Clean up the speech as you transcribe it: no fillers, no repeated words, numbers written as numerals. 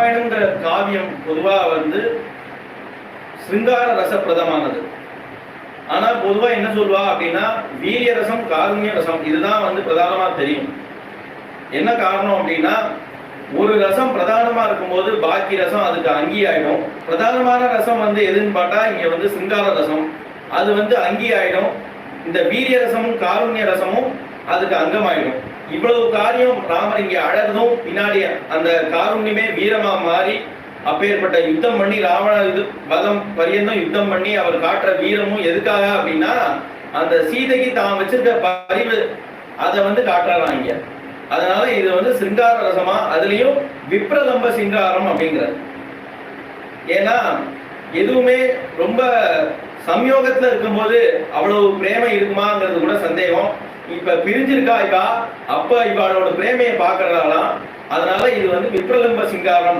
ராமாயணம்ங்கிற காவியம் பொதுவா சிங்கார ரசப்பிரதமானது. ஆனா பொதுவா என்ன சொல்லுவா அப்படின்னா வீரிய ரசம், காருண்ய ரசம் இதுதான் பிரதானமா தெரியும். என்ன காரணம் அப்படின்னா ஒரு ரசம் பிரதானமா இருக்கும்போது பாக்கி ரசம் அதுக்கு அங்கி ஆயிடும். பிரதானமான ரசம் எதுன்னு பார்த்தா இங்க சிங்கார ரசம், அது அங்கி ஆயிடும். இந்த வீரிய ரசமும் காருண்ய ரசமும் அதுக்கு அங்கமாயிடும். இவ்வளவு காரியம் ராமர் இங்க அழகும், பின்னாடி அந்த காருண்யமே வீரமா மாறி அப்பேற்பட்ட யுத்தம் பண்ணி ராவண வதம் பரியந்தம் யுத்தம் பண்ணி அவர் காட்டுற வீரமும் எதுக்காக அப்படின்னா அந்த சீதைக்கு தான் வச்சிருக்க பரிவு அதை காட்டுறாராம் இங்க. அதனால இது சிங்கார ரசமா, அதுலயும் விப்ரலம்ப சிங்காரம் அப்படிங்கிறது. ஏன்னா எதுவுமே ரொம்ப சம்யோகத்துல இருக்கும்போது அவ்வளவு பிரேமை இருக்குமாங்கிறது கூட சந்தேகம். இப்ப பிரிஞ்சிருக்கா அப்ப இவளோட பிரேமையை பாக்குறாளாம். அதனால இது விப்ரலம்ப சிங்காரம்.